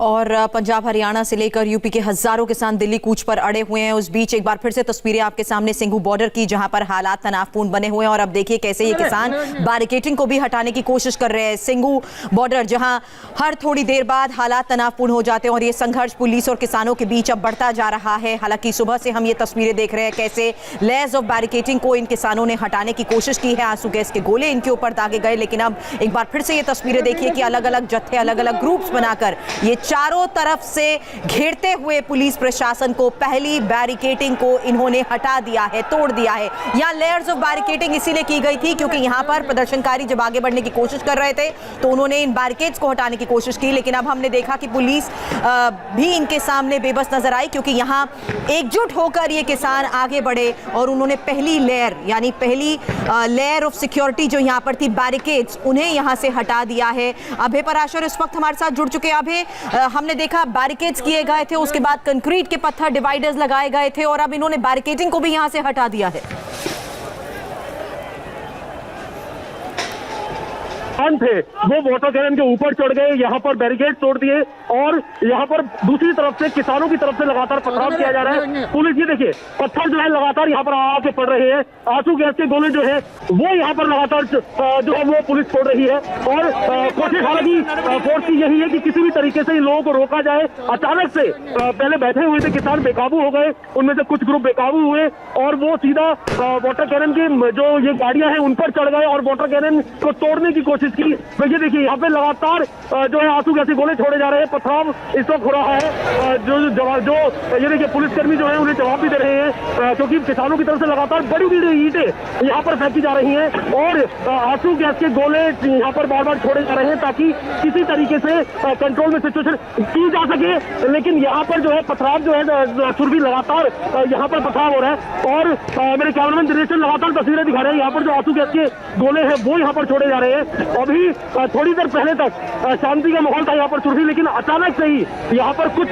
और पंजाब हरियाणा से लेकर यूपी के हजारों किसान दिल्ली कूच पर अड़े हुए हैं। उस बीच एक बार फिर से तस्वीरें आपके सामने सिंघू बॉर्डर की, जहां पर हालात तनावपूर्ण बने हुए हैं। और अब देखिए कैसे ये किसान बैरिकेडिंग को भी हटाने की कोशिश कर रहे हैं। सिंघू बॉर्डर जहां हर थोड़ी देर बाद हालात तनावपूर्ण हो जाते हैं और ये संघर्ष पुलिस और किसानों के बीच अब बढ़ता जा रहा है। हालांकि सुबह से हम ये तस्वीरें देख रहे हैं कैसे लेयर्स ऑफ बैरिकेडिंग को इन किसानों ने हटाने की कोशिश की है। आंसू गैस के गोले इनके ऊपर दागे गए, लेकिन अब एक बार फिर से ये तस्वीरें देखिए कि अलग अलग जत्थे, अलग अलग ग्रुप्स बनाकर ये चारों तरफ से घेरते हुए पुलिस प्रशासन को पहली बैरिकेडिंग को इन्होंने हटा दिया है, तोड़ दिया है। यहां लेयर्स ऑफ बैरिकेडिंग इसीलिए की गई थी क्योंकि यहां पर प्रदर्शनकारी जब आगे बढ़ने की कोशिश कर रहे थे तो उन्होंने इन बैरिकेड्स को हटाने की कोशिश की, लेकिन अब हमने देखा कि पुलिस भी इनके सामने बेबस नजर आई क्योंकि यहां एकजुट होकर ये किसान आगे बढ़े और उन्होंने पहली लेयर यानी पहली लेयर ऑफ सिक्योरिटी जो यहां पर थी, बैरिकेड्स, उन्हें यहां से हटा दिया है। अभय पराशर इस वक्त हमारे साथ जुड़ चुके हैं। अभय, हमने देखा बैरिकेड्स किए गए थे, उसके बाद कंक्रीट के पत्थर डिवाइडर्स लगाए गए थे और अब इन्होंने बैरिकेडिंग को भी यहां से हटा दिया है। थे वो वाटर कैनन के ऊपर चढ़ गए, यहाँ पर बैरिकेड तोड़ दिए और यहाँ पर दूसरी तरफ से किसानों की तरफ से लगातार पथराव किया जा रहा है। पुलिस ये देखिए पत्थर जो है लगातार यहाँ पर आके पड़ रहे हैं, आंसू गैस के गोले जो है वो यहाँ पर लगातार जो है वो पुलिस छोड़ रही है और कोशिश हालांकि फोर्स की यही है कि किसी भी तरीके से इन लोगों को रोका जाए। अचानक से पहले बैठे हुए थे किसान बेकाबू हो गए, उनमें से कुछ ग्रुप बेकाबू हुए और वो सीधा वाटर कैनन की जो ये गाड़ियां हैं उन पर चढ़ गए और वाटर कैनन को तोड़ने की कोशिश की। तो ये देखिए यहाँ पे लगातार जो है आंसू गैस के गोले छोड़े जा रहे हैं, पथराव इस वक्त हो रहा है। जो ये देखिए पुलिसकर्मी जो है उन्हें जवाब भी दे रहे हैं क्योंकि किसानों की तरफ से लगातार बड़ी बड़ी ईंटें यहाँ पर फेंकी जा रही हैं और आंसू गैस के गोले यहाँ पर बार बार छोड़े जा रहे हैं ताकि किसी तरीके से कंट्रोल में सिचुएशन की जा सके। लेकिन यहाँ पर जो है पथराव जो है सुरभि लगातार यहाँ पर पथराव हो रहा है और मेरे कैमरामैन दिनेश लगातार तस्वीरें दिखा रहे हैं। यहाँ पर जो आंसू गैस के गोले हैं वो यहाँ पर छोड़े जा रहे हैं। अभी थोड़ी देर पहले तक शांति का माहौल था यहाँ पर सुरभि, लेकिन अचानक से ही यहाँ पर कुछ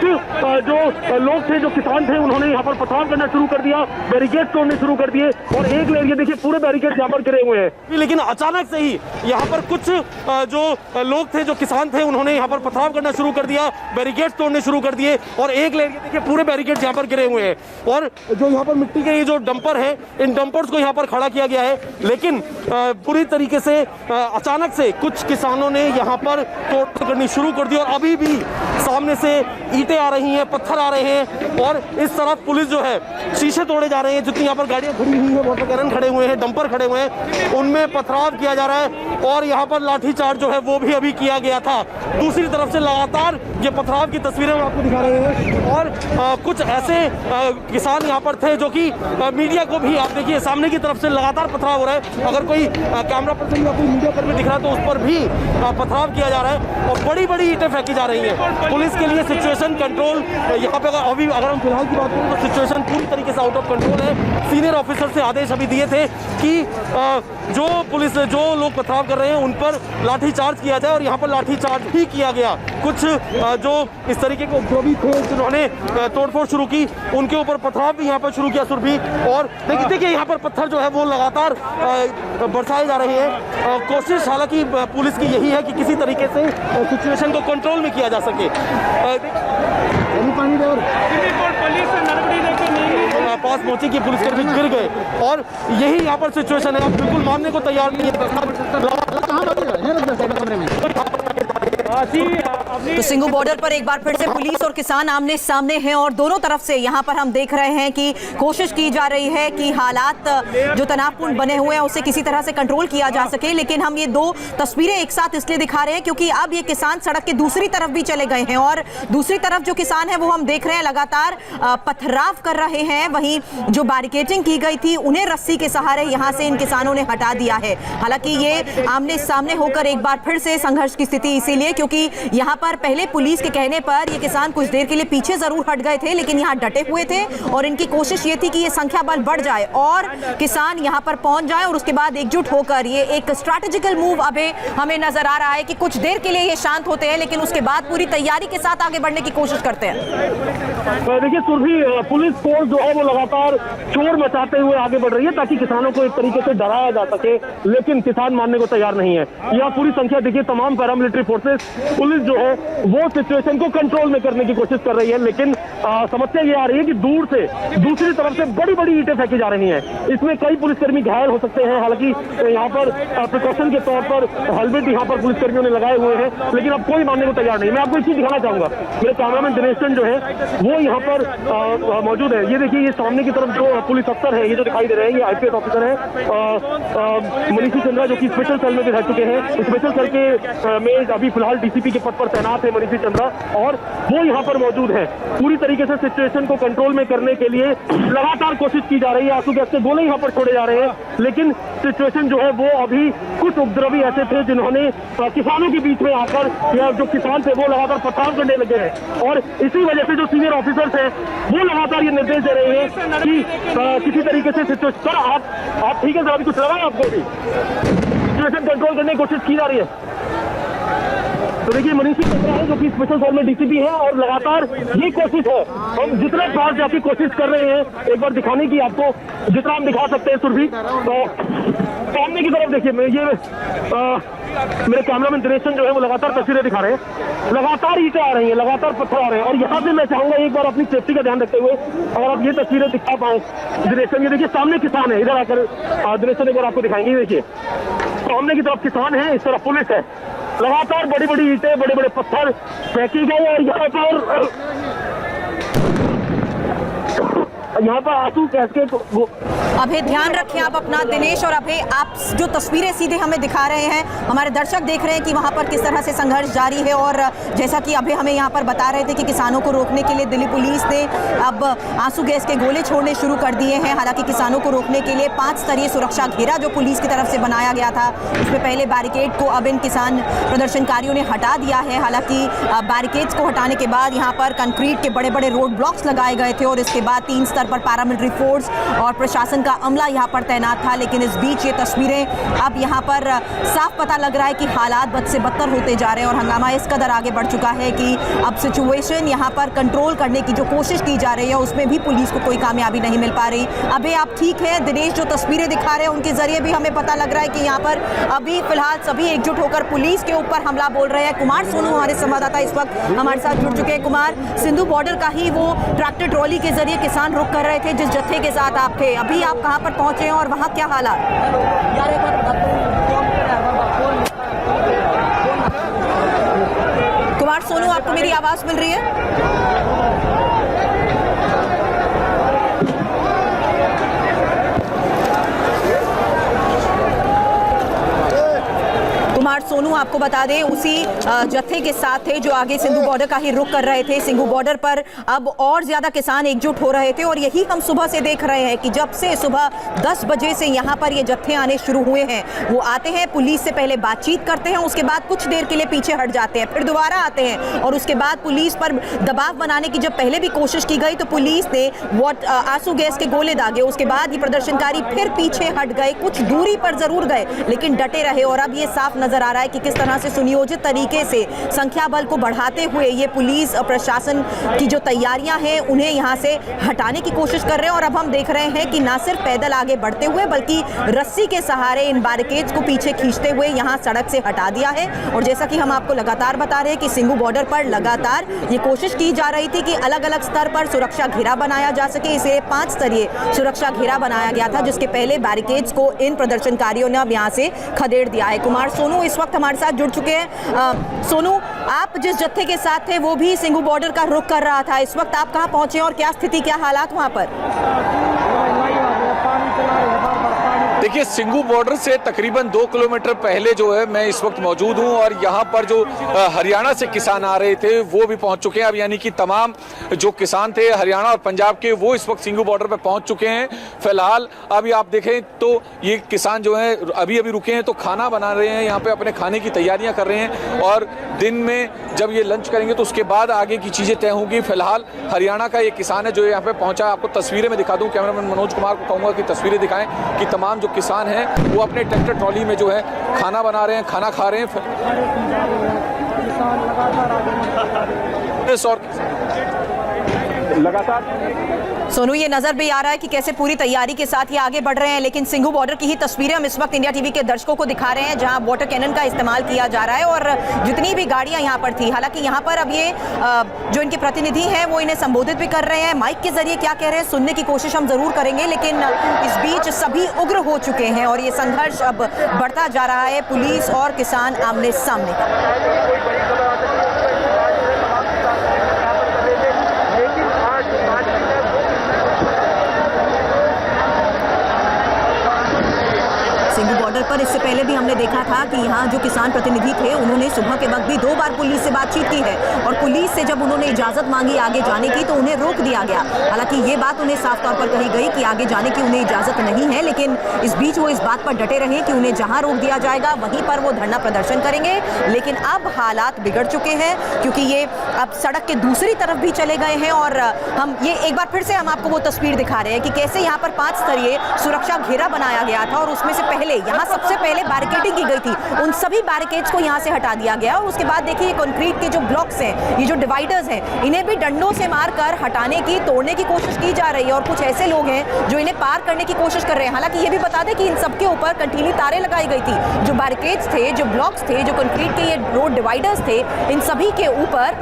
जो लोग थे, जो किसान थे, उन्होंने यहाँ पर पथराव करना शुरू कर दिया, बैरिकेड तोड़ने शुरू कर दिए और एक लेयर देखिए पूरे बैरिकेड यहाँ पर गिरे हुए हैं। लेकिन अचानक से ही यहाँ पर कुछ जो लोग थे, जो किसान थे, उन्होंने यहाँ पर पथराव करना शुरू कर दिया, बैरिकेड तोड़ने शुरू कर दिए और एक लेयर देखिए पूरे बैरिकेड यहाँ पर गिरे हुए हैं। और जो यहाँ पर मिट्टी के ये जो डंपर है, इन डंपर्स को यहाँ पर खड़ा किया गया है, लेकिन पूरी तरीके से अचानक से कुछ किसानों ने यहाँ पर तोड़ करनी शुरू कर दी और अभी भी सामने से ईंटें आ रही हैं, पत्थर आ रहे हैं और इस तरफ पुलिस जो है शीशे तोड़े जा रहे हैं। जितनी यहाँ पर गाड़ियाँ खड़ी हुई हैं, वाटर कैनन खड़े हुए हैं, डंपर खड़े हुए हैं, उनमें पथराव किया जा रहा है और यहाँ पर लाठीचार्ज जो है वो भी अभी किया गया था। दूसरी तरफ से लगातार ये पथराव की तस्वीरें हम आपको दिखा रहे हैं और कुछ ऐसे किसान यहाँ पर थे जो कि मीडिया को भी, आप देखिए सामने की तरफ से लगातार पथराव हो रहा है। अगर कोई कैमरा पर्सन या कोई मीडिया कर्मी दिख रहा है तो उस पर भी पथराव किया जा रहा है और बड़ी बड़ी ईंटें फेंकी जा रही हैं। पुलिस के लिए सिचुएशन कंट्रोल यहाँ पे अभी अगर हम फिलहाल की बात करें तो सिचुएशन पूरी तरीके से आउट ऑफ कंट्रोल है। सीनियर ऑफिसर से आदेश अभी दिए थे कि जो लोग पथराव कर रहे हैं उन पर लाठीचार्ज किया जाए और यहाँ पर लाठीचार्ज भी किया गया। कुछ जो इस तरीके के जो भी थे जिन्होंने तोड़फोड़ शुरू की, उनके ऊपर पथराव भी यहाँ पर शुरू किया सुरभि। और देखिए यहाँ पर पत्थर जो है वो लगातार बरसाए जा रहे हैं। कोशिश हालांकि पुलिस की यही है कि किसी तरीके से सिचुएशन को कंट्रोल में किया जा सके। पास पहुंची कि पुलिसकर्मी गिर गए और यही यहाँ पर सिचुएशन है। आप बिल्कुल मानने को तैयार नहीं तो सिंघू बॉर्डर पर एक बार फिर से पुलिस और किसान आमने सामने हैं और दोनों तरफ से यहाँ पर हम देख रहे हैं कि कोशिश की जा रही है कि हालात जो तनावपूर्ण बने हुए हैं उसे किसी तरह से कंट्रोल किया जा सके। लेकिन हम ये दो तस्वीरें एक साथ इसलिए दिखा रहे हैं क्योंकि अब ये किसान सड़क के दूसरी तरफ भी चले गए हैं और दूसरी तरफ जो किसान है वो हम देख रहे हैं लगातार पथराव कर रहे हैं। वहीं जो बैरिकेडिंग की गई थी उन्हें रस्सी के सहारे यहाँ से इन किसानों ने हटा दिया है। हालांकि ये आमने सामने होकर एक बार फिर से संघर्ष की स्थिति इसीलिए क्योंकि यहाँ पर पहले पुलिस के कहने पर ये किसान कुछ देर के लिए पीछे जरूर हट गए थे, लेकिन यहाँ डटे हुए थे और इनकी कोशिश ये थी कि ये संख्या बल बढ़ जाए और किसान यहाँ पर पहुंच जाए और उसके बाद एकजुट होकर ये एक स्ट्रैटेजिकल मूव अभी हमें नजर आ रहा है कि कुछ देर के लिए ये शांत होते हैं लेकिन उसके बाद पूरी तैयारी के साथ आगे बढ़ने की कोशिश करते हैं। देखिए सुरभि, पुलिस फोर्स जो है वो लगातार शोर मचाते हुए आगे बढ़ रही है ताकि किसानों को एक तरीके से डराया जा सके, लेकिन किसान मानने को तैयार नहीं है। यह पूरी संख्या देखिए, तमाम पैरामिलिट्री फोर्सेस, पुलिस जो है वो सिचुएशन को कंट्रोल में करने की कोशिश कर रही है। लेकिन समस्या ये आ रही है कि दूर से दूसरी तरफ से बड़ी बड़ी ईंटें फेंकी जा रही हैं। इसमें कई पुलिसकर्मी घायल हो सकते हैं। हालांकि यहाँ पर प्रिकॉशन के तौर पर हेलमेट यहाँ पर पुलिसकर्मियों ने लगाए हुए हैं, लेकिन अब कोई मानने को तैयार नहीं। मैं आपको एक चीज दिखाना चाहूंगा, मेरे कैमरामैन दिनेश चंद जो है वो यहाँ पर मौजूद है। ये देखिए, ये सामने की तरफ जो पुलिस अफसर है, ये जो दिखाई दे रहे हैं, ये IPS ऑफिसर है मनीषी चंद्रा, जो कि स्पेशल सेल में भी रह चुके हैं। स्पेशल सेल के में अभी फिलहाल DCP के पद पर तैनात है मनीषी चंद्रा, और वो यहाँ पर मौजूद है। पूरी तरीके से सिचुएशन को कंट्रोल में करने के लिए लगातार कोशिश की जा रही है। आंसू गैस के गोले यहाँ पर छोड़े जा रहे हैं, लेकिन सिचुएशन जो है वो अभी कुछ उपद्रवी ऐसे थे जिन्होंने किसानों के बीच में आकर, या जो किसान थे वो लगातार पथराव करने लगे हैं। और इसी वजह से जो सीनियर ऑफिसर्स हैं वो लगातार ये निर्देश दे रहे हैं कि किसी तरीके से सिचुएशन, सर आप ठीक है सर, अभी कुछ लगा है आपको भी सिचुएशन कंट्रोल करने की कोशिश की जा रही है। तो देखिए, मनीषी चंद्रा है जो कि स्पेशल सेल में DCP है, और लगातार ये कोशिश है, हम जितना पास जाके कोशिश कर रहे हैं एक बार दिखाने की, आपको जितना हम दिखा सकते हैं सुरभि। तो सामने की तरफ देखिए, मेरे कैमरामैन दिनेश चंद जो है वो लगातार तस्वीरें दिखा रहे हैं। लगातार ईंटें आ रही हैं, लगातार पत्थर आ रहे हैं, और यहाँ से मैं चाहूंगा एक बार अपनी सेफ्टी का ध्यान रखते हुए अगर आप ये तस्वीरें दिखा पाए दिनेश चंद। ये देखिए, सामने किसान है, इधर आकर दिनेश चंद एक बार आपको दिखाएंगे। देखिए, सामने की तरफ किसान है, इस तरफ पुलिस है। लगातार बड़ी बड़ी ईंटें, बड़े बड़े पत्थर फेंकी गए, और यहाँ पर आंसू कैसे। अभय ध्यान रखें आप अपना, दिनेश और अभय, आप जो तस्वीरें सीधे हमें दिखा रहे हैं, हमारे दर्शक देख रहे हैं कि वहां पर किस तरह से संघर्ष जारी है। और जैसा कि अभय हमें यहां पर बता रहे थे कि किसानों को रोकने के लिए दिल्ली पुलिस ने अब आंसू गैस के गोले छोड़ने शुरू कर दिए हैं। हालांकि किसानों को रोकने के लिए 5 स्तरीय सुरक्षा घेरा जो पुलिस की तरफ से बनाया गया था, उसमें पहले बैरिकेड को अब इन किसान प्रदर्शनकारियों ने हटा दिया है। हालांकि बैरिकेड्स को हटाने के बाद यहाँ पर कंक्रीट के बड़े बड़े रोड ब्लॉक्स लगाए गए थे, और इसके बाद 3 स्तर पर पैरामिलिट्री फोर्स और प्रशासन का अमला यहाँ पर तैनात था। लेकिन इस बीच ये तस्वीरें, अब यहाँ पर साफ पता लग रहा है कि हालात बद से बदतर होते जा रहे हैं, और हंगामा इस कदर आगे बढ़ चुका है कि अब सिचुएशन यहाँ पर कंट्रोल करने की जो कोशिश की जा रही है उसमें भी पुलिस को कोई कामयाबी नहीं मिल पा रही। अभी आप ठीक है दिनेश, जो तस्वीरें दिखा रहे हैं उनके जरिए भी हमें पता लग रहा है कि यहाँ पर अभी फिलहाल सभी एकजुट होकर पुलिस के ऊपर हमला बोल रहे हैं। कुमार सोनू हमारे संवाददाता इस वक्त हमारे साथ जुड़ चुके हैं। कुमार, सिंधु बॉर्डर का ही वो ट्रैक्टर ट्रॉली के जरिए किसान रुक कर रहे थे जिस जत्थे के साथ आप थे, अभी आप कहां पर पहुंचे हैं और वहां क्या हालात? कुमार सोनू, आपको मेरी आवाज मिल रही है? कुमार सोनू, आपको बता दें उसी जत्थे के साथ थे जो आगे सिंधु बॉर्डर का ही रुख कर रहे थे। सिंधु बॉर्डर पर अब और ज्यादा किसान एकजुट हो रहे थे, और यही हम सुबह से देख रहे हैं कि जब से सुबह 10 बजे से यहाँ पर ये जत्थे आने शुरू हुए हैं, वो आते हैं, पुलिस से पहले बातचीत करते हैं, उसके बाद कुछ देर के लिए पीछे हट जाते हैं, फिर दोबारा आते हैं, और उसके बाद पुलिस पर दबाव बनाने की जब पहले भी कोशिश की गई तो पुलिस ने आंसू गैस के गोले दागे। उसके बाद ये प्रदर्शनकारी फिर पीछे हट गए, कुछ दूरी पर जरूर गए लेकिन डटे रहे। और अब ये साफ नजर आ रहा है कि किस तरह से सुनियोजित तरीके से संख्या बल को बढ़ाते हुए ये पुलिस प्रशासन की जो तैयारियां हैं उन्हें यहां से हटाने की कोशिश कर रहे हैं। और अब हम देख रहे हैं कि ना सिर्फ पैदल आगे बढ़ते हुए बल्कि रस्सी के सहारे इन बैरिकेड्स को पीछे खींचते हुए यहां सड़क से हटा दिया है। और जैसा कि हम आपको लगातार बता रहे हैं कि सिंघू बॉर्डर पर लगातार ये कोशिश की जा रही थी कि अलग अलग स्तर पर सुरक्षा घेरा बनाया जा सके, इसे 5 स्तरीय सुरक्षा घेरा बनाया गया था, जिसके पहले बैरिकेड्स को इन प्रदर्शनकारियों ने अब यहां से खदेड़ दिया है। कुमार सोनू इस वक्त हमारे साथ जुड़ चुके हैं। सोनू, आप जिस जत्थे के साथ थे वो भी सिंघू बॉर्डर का रुख कर रहा था, इस वक्त आप कहां पहुंचे और क्या स्थिति, क्या हालात वहां पर? देखिए, सिंघू बॉर्डर से तकरीबन 2 किलोमीटर पहले जो है मैं इस वक्त मौजूद हूं, और यहाँ पर जो हरियाणा से किसान आ रहे थे वो भी पहुंच चुके हैं। अब यानी कि तमाम जो किसान थे हरियाणा और पंजाब के वो इस वक्त सिंघू बॉर्डर पर पहुंच चुके हैं। फिलहाल अभी आप देखें तो ये किसान जो हैं अभी अभी रुके हैं तो खाना बना रहे हैं, यहाँ पे अपने खाने की तैयारियां कर रहे हैं, और दिन में जब ये लंच करेंगे तो उसके बाद आगे की चीज़ें तय होंगी। फिलहाल हरियाणा का ये किसान है जो यहाँ पे पहुंचा है, आपको तस्वीरें में दिखा दूँ। कैमरामैन मनोज कुमार को कहूँगा कि तस्वीरें दिखाएं कि तमाम जो किसान हैं वो अपने ट्रैक्टर ट्रॉली में जो है खाना बना रहे हैं, खाना खा रहे हैं। और लगातार सोनू, ये नजर भी आ रहा है कि कैसे पूरी तैयारी के साथ ये आगे बढ़ रहे हैं, लेकिन सिंघू बॉर्डर की ही तस्वीरें हम इस वक्त इंडिया टीवी के दर्शकों को दिखा रहे हैं, जहां वाटर कैनन का इस्तेमाल किया जा रहा है और जितनी भी गाड़ियां यहां पर थी, हालांकि यहां पर अब ये जो इनके प्रतिनिधि हैं वो इन्हें संबोधित भी कर रहे हैं, माइक के जरिए क्या कह रहे हैं सुनने की कोशिश हम जरूर करेंगे, लेकिन इस बीच सभी उग्र हो चुके हैं और ये संघर्ष अब बढ़ता जा रहा है, पुलिस और किसान आमने सामने। सिंघू बॉर्डर पर इससे पहले भी हमने देखा था कि यहाँ जो किसान प्रतिनिधि थे उन्होंने सुबह के वक्त भी 2 बार पुलिस से बातचीत की है और पुलिस से जब उन्होंने इजाजत मांगी आगे जाने की तो उन्हें रोक दिया गया। हालांकि ये बात उन्हें साफ तौर पर कही गई कि आगे जाने की उन्हें इजाजत नहीं है, लेकिन इस बीच वो इस बात पर डटे रहे कि उन्हें जहां रोक दिया जाएगा वहीं पर वो धरना प्रदर्शन करेंगे। लेकिन अब हालात बिगड़ चुके हैं क्योंकि ये अब सड़क के दूसरी तरफ भी चले गए हैं और हम ये एक बार फिर से हम आपको वो तस्वीर दिखा रहे हैं कि कैसे यहाँ पर 5 स्तरीय सुरक्षा घेरा बनाया गया था और उसमें से पहले यहाँ सबसे पहले बैरिकेडिंग की गई थी, उन सभी बैरिकेड्स को यहाँ से हटा दिया गया और उसके बाद देखिए कंक्रीट के जो ब्लॉक्स हैं, ये जो डिवाइडर्स हैं, इन्हें भी डंडों से मारकर हटाने की, तोड़ने की कोशिश की जा रही है और कुछ ऐसे लोग हैं जो इन्हें पार करने की कोशिश कर रहे हैं। हालांकि ये भी बता दें कि इन सबके ऊपर कंटीली तारें लगाई गई थी, जो बैरिकेड्स थे, जो ब्लॉक्स थे, जो कंक्रीट के ये रोड डिवाइडर्स थे, इन सभी के ऊपर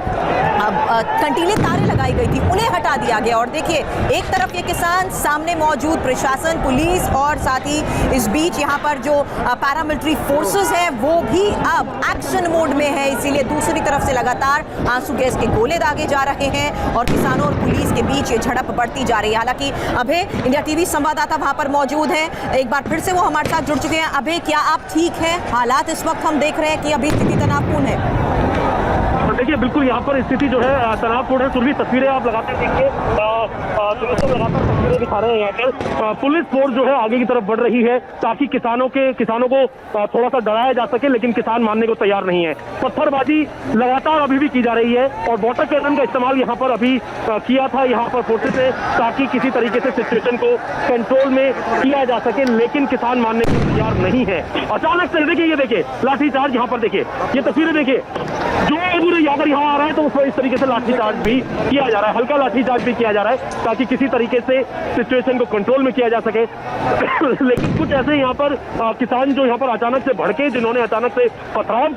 कंटीली तारें लगाई गई थी, उन्हें हटा दिया गया। और देखिए एक तरफ ये किसान, सामने मौजूद प्रशासन, पुलिस और साथ ही इस बीच यहाँ पर जो पैरामिलिट्री फोर्सेस हैं वो भी अब एक्शन मोड में है, इसीलिए दूसरी तरफ से लगातार आंसू गैस के गोले दागे जा रहे हैं और किसानों और पुलिस के बीच ये झड़प बढ़ती जा रही है। हालांकि अभय, इंडिया टीवी संवाददाता वहां पर मौजूद हैं, एक बार फिर से वो हमारे साथ जुड़ चुके हैं। अभय, क्या आप ठीक हैं? हालात इस वक्त हम देख रहे हैं कि अभी स्थिति तनावपूर्ण है। देखिए बिल्कुल यहाँ पर स्थिति जो है तनावपूर्ण है। सुरभि, तस्वीरें आप लगातार देखिए, लगातार तस्वीरें दिखा रहे हैं। यहाँ पर पुलिस फोर्स जो है आगे की तरफ बढ़ रही है ताकि किसानों को थोड़ा सा डराया जा सके, लेकिन किसान मानने को तैयार नहीं है। पत्थरबाजी लगातार अभी भी की जा रही है और वाटर कैनन का इस्तेमाल यहाँ पर अभी किया था यहाँ पर फोर्सेस ने, ताकि किसी तरीके से सिचुएशन को कंट्रोल में किया जा सके, लेकिन किसान मानने को तैयार नहीं है। अचानक से देखिए, ये देखिए लाठीचार्ज, यहाँ पर देखिए ये तस्वीरें देखिए, जो अगर यहाँ आ रहा है तो उसको इस तरीके से लाठीचार्ज भी किया जा रहा है, हल्का लाठीचार्ज भी किया जा रहा है ताकि किसी तरीके से सिचुएशन को कंट्रोल में किया जा सके। लेकिन कुछ ऐसे यहाँ पर किसान जो यहाँ पर अचानक से भड़के, जिन्होंने अचानक से पथराव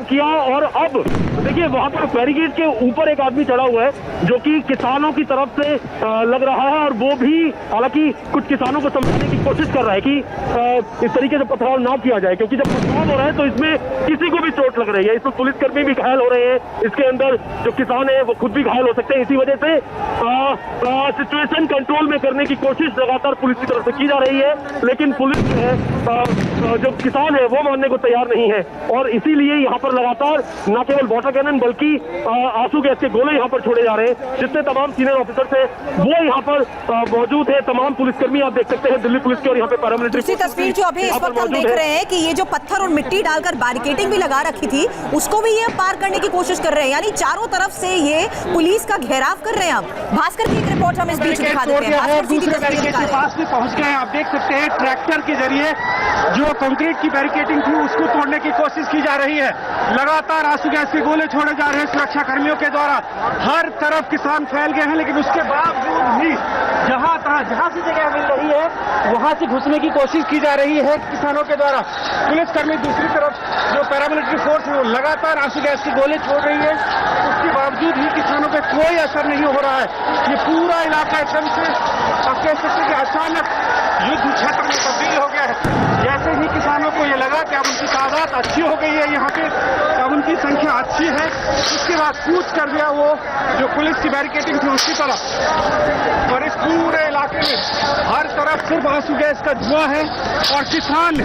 किया और अब देखिए वहां पर बैरिकेड के ऊपर एक आदमी चढ़ा हुआ है जो कि किसानों की तरफ से लग रहा है और वो भी हालांकि कुछ किसानों को समझाने की कोशिश कर रहा है कि इस तरीके से पथराव ना किया जाए, क्योंकि जब पथराव हो रहा है तो इसमें किसी को भी चोट लग रही है, इसमें पुलिसकर्मी भी घायल हो रहे हैं, इसके अंदर जो किसान है वो खुद भी घायल हो सकते हैं। इसी वजह से सिचुएशन कंट्रोल में करने की कोशिश लगातार पुलिस की तरफ से की जा रही है, लेकिन पुलिस जो है जो किसान है वो मानने को तैयार नहीं है और इसीलिए यहाँ पर लगातार न केवल वाटर कैनन बल्कि आंसू गैस के गोले यहाँ पर छोड़े जा रहे हैं। जितने तमाम सीनियर ऑफिसर्स हैं वो यहाँ पर मौजूद है, तमाम पुलिसकर्मी आप देख सकते हैं दिल्ली पुलिस के और यहाँ पे पैरामिलिट्री। दूसरी तस्वीर जो अभी इस वक्त हम देख रहे हैं कि ये जो पत्थर और मिट्टी डालकर बैरिकेडिंग भी लगा रखी थी उसको भी ये पार करने की कोशिश कर रहे हैं, यानी चारों तरफ से ये पुलिस का घेराव कर रहे हैं। अब भास्कर की एक रिपोर्ट हम इस बीच दिखा देते हैं। दूसरे बैरिकेड के पास भी पहुंच गए हैं, आप देख सकते हैं ट्रैक्टर के जरिए जो कंक्रीट की बैरिकेडिंग थी उसको तोड़ने की कोशिश की जा रही है। लगातार आंसू गैस के गोले छोड़े जा रहे हैं सुरक्षा कर्मियों के द्वारा, हर तरफ किसान फैल गए हैं, लेकिन उसके बावजूद भी जहां से जगह मिल रही है वहां से घुसने की कोशिश की जा रही है किसानों के द्वारा। पुलिसकर्मी दूसरी तरफ जो पैरामिलिट्री फोर्स है वो लगातार आंसू गैस के गोले छोड़ रही है, उसके बावजूद भी किसानों पे कोई असर नहीं हो रहा है। ये पूरा इलाका एकदम से आप कह सकते कि अचानक युद्ध क्षेत्र में तब्दील हो गया है। जैसे ही किसानों को ये लगा कि अब उनकी तादाद अच्छी हो गई है, यहाँ पे अब उनकी संख्या अच्छी है, उसके बाद कूच कर दिया वो जो पुलिस की बैरिकेडिंग थी उसकी तरफ और इस पूरे इलाके में हर तरफ सिर्फ आंसू गैस का धुआं है और किसान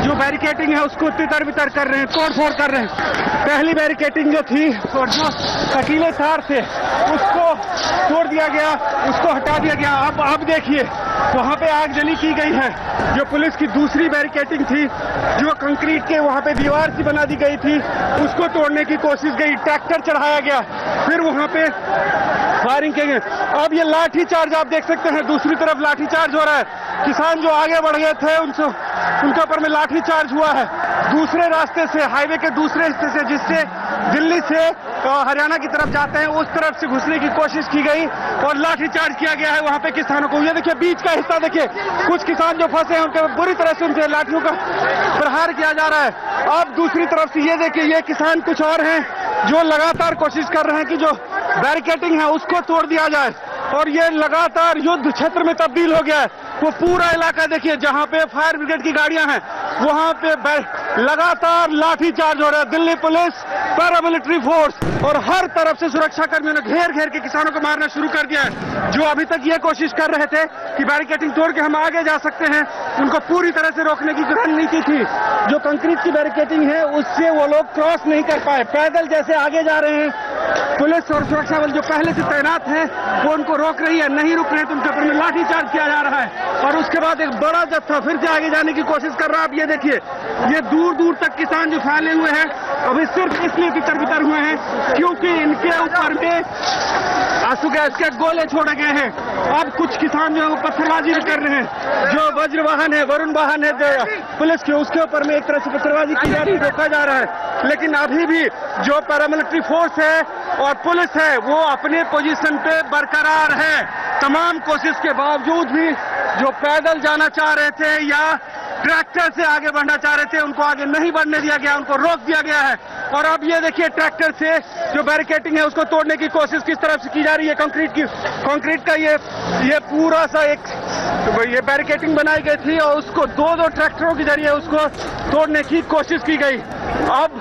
जो बैरिकेडिंग है उसको तितर बितर कर रहे हैं, तोड़ फोड़ कर रहे हैं। पहली बैरिकेडिंग जो थी और जो कटीले तार थे उसको तोड़ दिया गया, उसको हटा दिया गया। अब देखिए वहाँ पे आगजनी की गई है। जो पुलिस की दूसरी बैरिकेडिंग थी, जो कंक्रीट के वहाँ पे दीवार सी बना दी गई थी, उसको तोड़ने की कोशिश गई, ट्रैक्टर चढ़ाया गया, फिर वहाँ पे फायरिंग की गई। अब ये लाठी चार्ज आप देख सकते हैं, दूसरी तरफ लाठी चार्ज हो रहा है। किसान जो आगे बढ़ गए थे उनके ऊपर में लाठी चार्ज हुआ है दूसरे रास्ते से, हाईवे के दूसरे हिस्से से, जिससे दिल्ली से हरियाणा की तरफ जाते हैं उस तरफ से घुसने की कोशिश की गई और लाठीचार्ज किया गया है वहां पे किसानों को। ये देखिए बीच का हिस्सा देखिए, कुछ किसान जो फंसे हैं उनके बुरी तरह से उनसे लाठियों का प्रहार किया जा रहा है। अब दूसरी तरफ से ये देखिए, ये किसान कुछ और हैं जो लगातार कोशिश कर रहे हैं कि जो बैरिकेडिंग है उसको तोड़ दिया जाए और ये लगातार युद्ध क्षेत्र में तब्दील हो गया है। वो पूरा इलाका देखिए, जहां पे फायर ब्रिगेड की गाड़ियां हैं वहां पे लगातार लाठीचार्ज हो रहा है। दिल्ली पुलिस, पैरामिलिट्री फोर्स और हर तरफ से सुरक्षा कर्मियों ने घेर घेर के किसानों को मारना शुरू कर दिया है। जो अभी तक ये कोशिश कर रहे थे कि बैरिकेडिंग तोड़ के हम आगे जा सकते हैं, उनको पूरी तरह से रोकने की रणनीति थी। जो कंक्रीट की बैरिकेडिंग है उससे वो लोग क्रॉस नहीं कर पाए, पैदल जैसे आगे जा रहे हैं। पुलिस और सुरक्षा बल जो पहले से तैनात है वो उनको रोक रही है, नहीं रुक रहे तो उनके ऊपर में लाठीचार्ज किया जा रहा है और उसके बाद एक बड़ा जत्था फिर से आगे जाने की कोशिश कर रहा है। अब ये देखिए, ये दूर दूर तक किसान जो फैले हुए हैं अभी सिर्फ इसलिए तितर बितर हुए हैं क्योंकि इनके ऊपर में आंसू गैस के गोले छोड़े गए हैं। अब कुछ किसान जो है वो पत्थरबाजी भी कर रहे हैं। जो वज्र वाहन है, वरुण वाहन है पुलिस के, उसके ऊपर में एक तरह से पत्थरबाजी की जा रही है, रोका जा रहा है। लेकिन अभी भी जो पैरामिलिट्री फोर्स है और पुलिस है वो अपने पोजीशन पे बरकरार है। तमाम कोशिश के बावजूद भी जो पैदल जाना चाह रहे थे या ट्रैक्टर से आगे बढ़ना चाह रहे थे उनको आगे नहीं बढ़ने दिया गया, उनको रोक दिया गया है। और अब ये देखिए, ट्रैक्टर से जो बैरिकेडिंग है उसको तोड़ने की कोशिश किस तरफ से की जा रही है। कंक्रीट का ये पूरा सा ये बैरिकेडिंग बनाई गई थी और उसको दो ट्रैक्टरों के जरिए उसको तोड़ने की कोशिश की गई। अब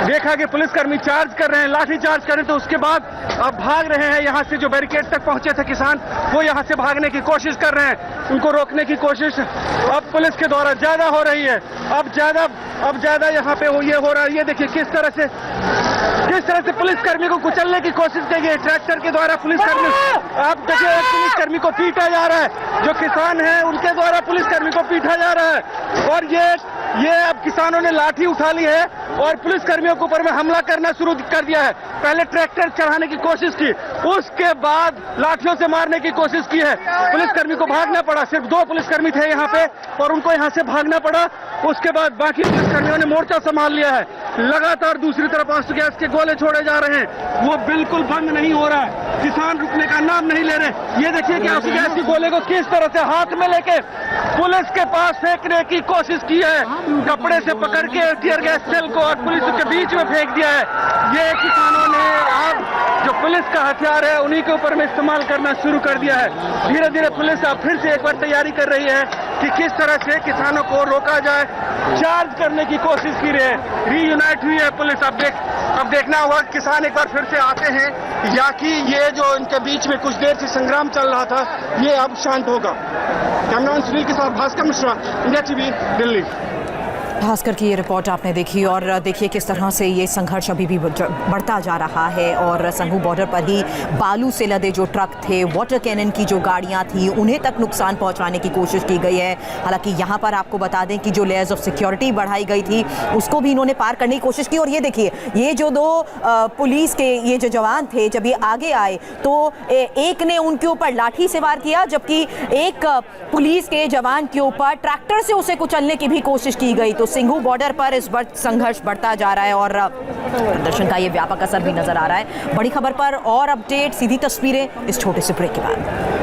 देखा कि पुलिसकर्मी चार्ज कर रहे हैं, लाठी चार्ज कर रहे हैं, तो उसके बाद अब भाग रहे हैं। यहाँ से जो बैरिकेड तक पहुंचे थे किसान वो यहाँ से भागने की कोशिश कर रहे हैं, उनको रोकने की कोशिश अब पुलिस के द्वारा ज्यादा हो रही है। अब ज्यादा यहाँ पे ये हो रहा है। ये देखिए किस तरह से पुलिसकर्मी को कुचलने की कोशिश की गई ट्रैक्टर के द्वारा। पुलिसकर्मी, आप देखिए, एक पुलिसकर्मी को पीटा जा रहा है, जो किसान है उनके द्वारा पुलिसकर्मी को पीटा जा रहा है। और ये अब किसानों ने लाठी उठा ली है और पुलिसकर्मियों के ऊपर में हमला करना शुरू कर दिया है। पहले ट्रैक्टर चढ़ाने की कोशिश की, उसके बाद लाठियों से मारने की कोशिश की है। पुलिसकर्मी को भागना पड़ा, सिर्फ 2 पुलिसकर्मी थे यहाँ पे और उनको यहाँ से भागना पड़ा। उसके बाद बाकी पुलिसकर्मियों ने मोर्चा संभाल लिया है। लगातार दूसरी तरफ आंसू गैस के गोले छोड़े जा रहे हैं, वो बिल्कुल बंद नहीं हो रहा है। किसान रुकने का नाम नहीं ले रहे। ये देखिए कि आंसू गैस के गोले को किस तरह से हाथ में लेके पुलिस के पास फेंकने की कोशिश की है। कपड़े से पकड़ के टीयर गैस सेल को और पुलिस के बीच में फेंक दिया है। ये किसानों ने अब जो पुलिस का हथियार है उन्हीं के ऊपर में इस्तेमाल करना शुरू कर दिया है। धीरे धीरे पुलिस अब फिर से एक बार तैयारी कर रही है कि किस तरह से किसानों को रोका जाए। चार्ज करने की कोशिश की रही है, रीयूनाइट हुई है पुलिस। अब देखना होगा किसान एक बार फिर से आते हैं या कि ये जो इनके बीच में कुछ देर से संग्राम चल रहा था ये अब शांत होगा। कैमरामैन सुनील के साथ भास्कर मिश्रा, इंडिया टीवी, दिल्ली। भास्कर की ये रिपोर्ट आपने देखी और देखिए किस तरह से ये संघर्ष अभी भी बढ़ता जा रहा है। और संघू बॉर्डर पर ही बालू से लदे जो ट्रक थे, वाटर कैनन की जो गाड़ियां थी, उन्हें तक नुकसान पहुंचाने की कोशिश की गई है। हालांकि यहाँ पर आपको बता दें कि जो लेयर्स ऑफ सिक्योरिटी बढ़ाई गई थी उसको भी इन्होंने पार करने की कोशिश की। और ये देखिए, ये जो 2 पुलिस के ये जो जवान थे जब ये आगे आए तो एक ने उनके ऊपर लाठी से वार किया, जबकि एक पुलिस के जवान के ऊपर ट्रैक्टर से उसे कुचलने की भी कोशिश की गई। तो सिंघू बॉर्डर पर इस बार संघर्ष बढ़ता जा रहा है और प्रदर्शन का ये व्यापक असर भी नजर आ रहा है। बड़ी खबर पर और अपडेट, सीधी तस्वीरें इस छोटे से ब्रेक के बाद।